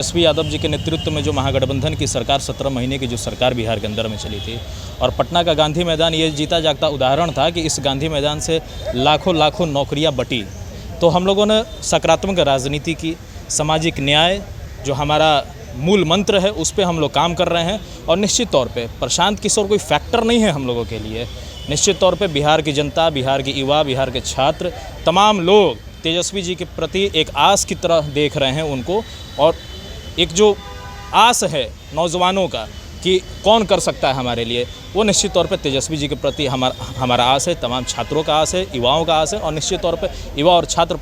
तेजस्वी यादव जी के नेतृत्व में जो महागठबंधन की सरकार 17 महीने की जो सरकार बिहार के अंदर में चली थी और पटना का गांधी मैदान ये जीता जागता उदाहरण था कि इस गांधी मैदान से लाखों लाखों नौकरियां बटी। तो हम लोगों ने सकारात्मक राजनीति की, सामाजिक न्याय जो हमारा मूल मंत्र है उस पर हम लोग काम कर रहे हैं। और निश्चित तौर पे प्रशांत किशोर कोई फैक्टर नहीं है हम लोगों के लिए। निश्चित तौर पे बिहार की जनता, बिहार के युवा, बिहार के छात्र, तमाम लोग तेजस्वी जी के प्रति एक आस की तरह देख रहे हैं उनको। और एक जो आस है नौजवानों का कि कौन कर सकता है हमारे लिए, वो निश्चित तौर पे तेजस्वी जी के प्रति हमारा आस है। तमाम छात्रों का आस है, युवाओं का आस है। और निश्चित तौर पे युवा और छात्र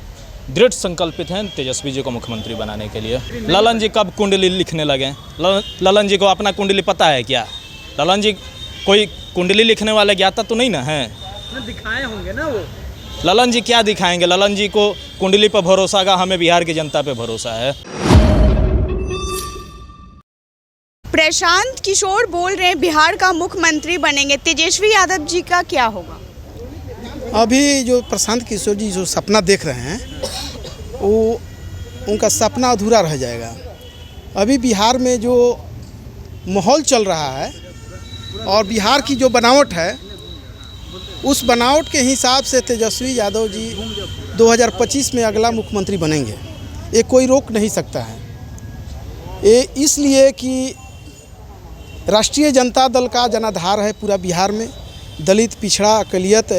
दृढ़ संकल्पित हैं तेजस्वी जी को मुख्यमंत्री बनाने के लिए। ललन जी कब कुंडली लिखने लगे? ललन जी को अपना कुंडली पता है क्या? ललन जी कोई कुंडली लिखने वाले ज्ञाता तो नहीं ना है? दिखाए होंगे ना वो। ललन जी क्या दिखाएंगे? ललन जी को कुंडली पर भरोसा का, हमें बिहार की जनता पे भरोसा है। प्रशांत किशोर बोल रहे हैं बिहार का मुख्यमंत्री बनेंगे, तेजस्वी यादव जी का क्या होगा? अभी जो प्रशांत किशोर जी जो सपना देख रहे हैं वो उनका सपना अधूरा रह जाएगा। अभी बिहार में जो माहौल चल रहा है और बिहार की जो बनावट है, उस बनावट के हिसाब से तेजस्वी यादव जी 2025 में अगला मुख्यमंत्री बनेंगे। ये कोई रोक नहीं सकता है। ये इसलिए कि राष्ट्रीय जनता दल का जनाधार है पूरा बिहार में। दलित, पिछड़ा, अक़लियत,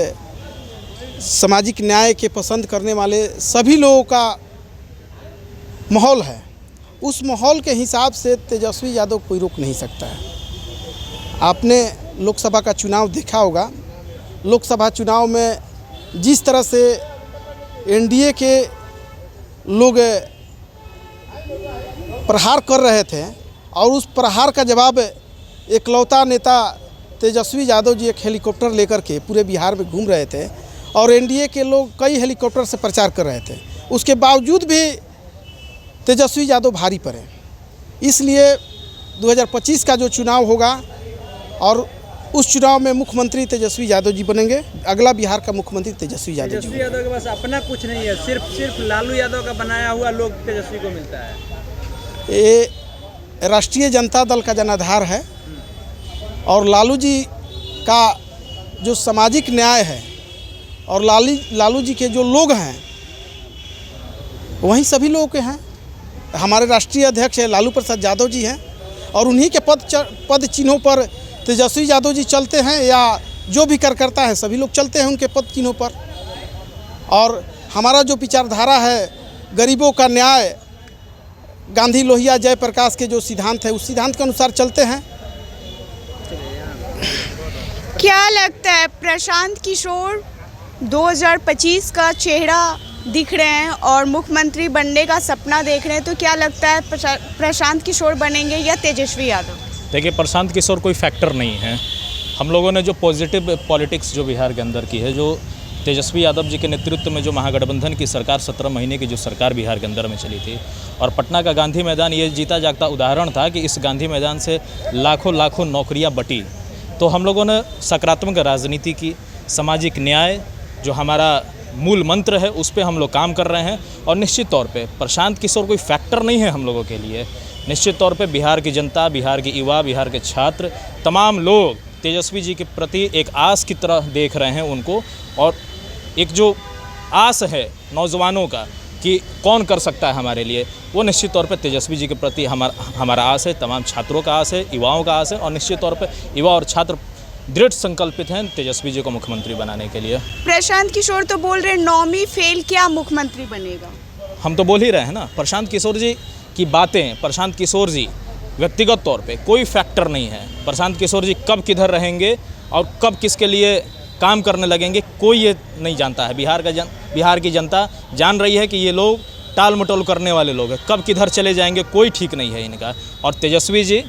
सामाजिक न्याय के पसंद करने वाले सभी लोगों का माहौल है। उस माहौल के हिसाब से तेजस्वी यादव कोई रोक नहीं सकता है। आपने लोकसभा का चुनाव देखा होगा। लोकसभा चुनाव में जिस तरह से एनडीए के लोग प्रहार कर रहे थे और उस प्रहार का जवाब एकलौता नेता तेजस्वी यादव जी एक हेलीकॉप्टर लेकर के पूरे बिहार में घूम रहे थे और एनडीए के लोग कई हेलीकॉप्टर से प्रचार कर रहे थे। उसके बावजूद भी तेजस्वी यादव भारी पड़े। इसलिए 2025 का जो चुनाव होगा और उस चुनाव में मुख्यमंत्री तेजस्वी यादव जी बनेंगे। अगला बिहार का मुख्यमंत्री तेजस्वी यादव जी। तेजस्वी यादव के पास अपना कुछ नहीं है, सिर्फ लालू यादव का बनाया हुआ लोग तेजस्वी को मिलता है। ये राष्ट्रीय जनता दल का जनाधार है और लालू जी का जो सामाजिक न्याय है और लालू जी के जो लोग हैं वहीं सभी लोगों के हैं। हमारे राष्ट्रीय अध्यक्ष है लालू प्रसाद यादव जी हैं और उन्हीं के पद चिन्हों पर तेजस्वी यादव जी चलते हैं, या जो भी कार्यकर्ता है सभी लोग चलते हैं उनके पद चिन्हों पर। और हमारा जो विचारधारा है गरीबों का न्याय, गांधी, लोहिया, जयप्रकाश के जो सिद्धांत है उस सिद्धांत के अनुसार चलते हैं। क्या लगता है प्रशांत किशोर 2025 का चेहरा दिख रहे हैं और मुख्यमंत्री बनने का सपना देख रहे हैं, तो क्या लगता है प्रशांत किशोर बनेंगे या तेजस्वी यादव? देखिए, प्रशांत किशोर कोई फैक्टर नहीं है। हम लोगों ने जो पॉजिटिव पॉलिटिक्स जो बिहार के अंदर की है, जो तेजस्वी यादव जी के नेतृत्व में जो महागठबंधन की सरकार 17 महीने की जो सरकार बिहार के अंदर में चली थी और पटना का गांधी मैदान ये जीता जागता उदाहरण था कि इस गांधी मैदान से लाखों लाखों नौकरियां बटी। तो हम लोगों ने सकारात्मक राजनीति की, सामाजिक न्याय जो हमारा मूल मंत्र है उस पर हम लोग काम कर रहे हैं। और निश्चित तौर पे प्रशांत किशोर कोई फैक्टर नहीं है हम लोगों के लिए। निश्चित तौर पे बिहार की जनता, बिहार के युवा, बिहार के छात्र, तमाम लोग तेजस्वी जी के प्रति एक आस की तरह देख रहे हैं उनको। और एक जो आस है नौजवानों का कि कौन कर सकता है हमारे लिए, वो निश्चित तौर पे तेजस्वी जी के प्रति हमारा आस है। तमाम छात्रों का आस है, युवाओं का आस है। और निश्चित तौर पे युवा और छात्र दृढ़ संकल्पित हैं तेजस्वी जी को मुख्यमंत्री बनाने के लिए। प्रशांत किशोर तो बोल रहे हैं 9वीं फेल क्या मुख्यमंत्री बनेगा? हम तो बोल ही रहे हैं ना, प्रशांत किशोर जी की बातें, प्रशांत किशोर जी व्यक्तिगत तौर पे कोई फैक्टर नहीं है। प्रशांत किशोर जी कब किधर रहेंगे और कब किसके लिए काम करने लगेंगे कोई ये नहीं जानता है। बिहार की जनता जान रही है कि ये लोग टाल मटोल करने वाले लोग हैं। कब किधर चले जाएंगे कोई ठीक नहीं है इनका। और तेजस्वी जी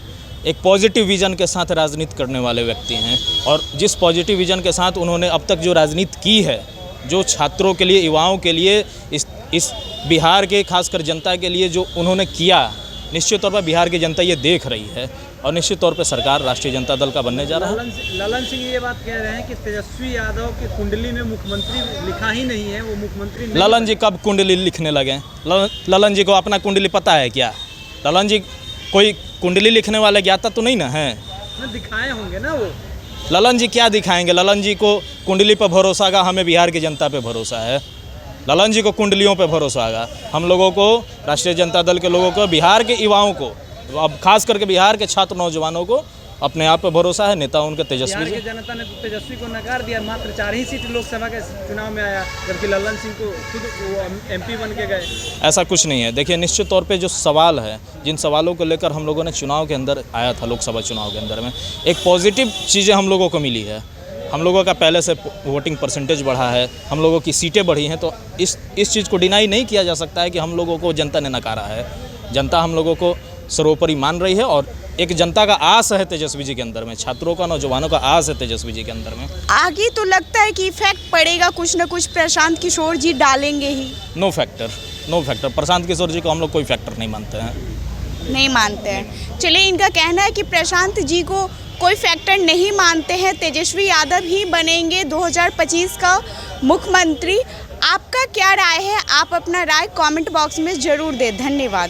एक पॉजिटिव विज़न के साथ राजनीति करने वाले व्यक्ति हैं और जिस पॉजिटिव विज़न के साथ उन्होंने अब तक जो राजनीति की है, जो छात्रों के लिए, युवाओं के लिए, इस बिहार के खासकर जनता के लिए जो उन्होंने किया, निश्चित तौर पर बिहार की जनता ये देख रही है। और निश्चित तौर पर सरकार राष्ट्रीय जनता दल का बनने जा रहा है। ललन सिंह ये बात कह रहे हैं कि तेजस्वी यादव की कुंडली में मुख्यमंत्री लिखा ही नहीं है, वो मुख्यमंत्री नहीं। ललन जी कब कुंडली लिखने लगे? ललन जी को अपना कुंडली पता है क्या? ललन जी कोई कुंडली लिखने वाले ज्ञाता तो नहीं ना है? ना दिखाए होंगे ना वो। ललन जी क्या दिखाएंगे? ललन जी को कुंडली पर भरोसा का, हमें बिहार की जनता पे भरोसा है। ललन जी को कुंडलियों पे भरोसा आगा, हम लोगों को, राष्ट्रीय जनता दल के लोगों को, बिहार के युवाओं को, अब खास करके बिहार के छात्र नौजवानों को अपने आप पे भरोसा है। नेता उनके तेजस्वी बिहार जी। की जनता ने तो तेजस्वी को नकार दिया, मात्र 4 ही सीट लोकसभा के चुनाव में आया, जबकि ललन सिंह को खुद वो MP बन के गए। ऐसा कुछ नहीं है। देखिए, निश्चित तौर पे जो सवाल है, जिन सवालों को लेकर हम लोगों ने चुनाव के अंदर आया था, लोकसभा चुनाव के अंदर में एक पॉजिटिव चीज़ें हम लोगों को मिली है। हम लोगों का पहले से वोटिंग परसेंटेज बढ़ा है, हम लोगों की सीटें बढ़ी हैं, तो इस चीज़ को डिनाई नहीं किया जा सकता है कि हम लोगों को जनता ने नकारा है। जनता हम लोगों को सर्वोपरि मान रही है और एक जनता का आस है तेजस्वी जी के अंदर में, छात्रों का, नौजवानों का आस है तेजस्वी जी के अंदर में। आगे तो लगता है कि इफेक्ट पड़ेगा, कुछ ना कुछ प्रशांत किशोर जी डालेंगे ही। No factor. प्रशांत किशोर जी को हम लोग कोई फैक्टर नहीं मानते हैं। नहीं मानते हैं। चलिए, इनका कहना है कि प्रशांत जी को कोई फैक्टर नहीं मानते हैं, तेजस्वी यादव ही बनेंगे 2025 का मुख्यमंत्री। आपका क्या राय है? आप अपना राय कमेंट बॉक्स में ज़रूर दें। धन्यवाद।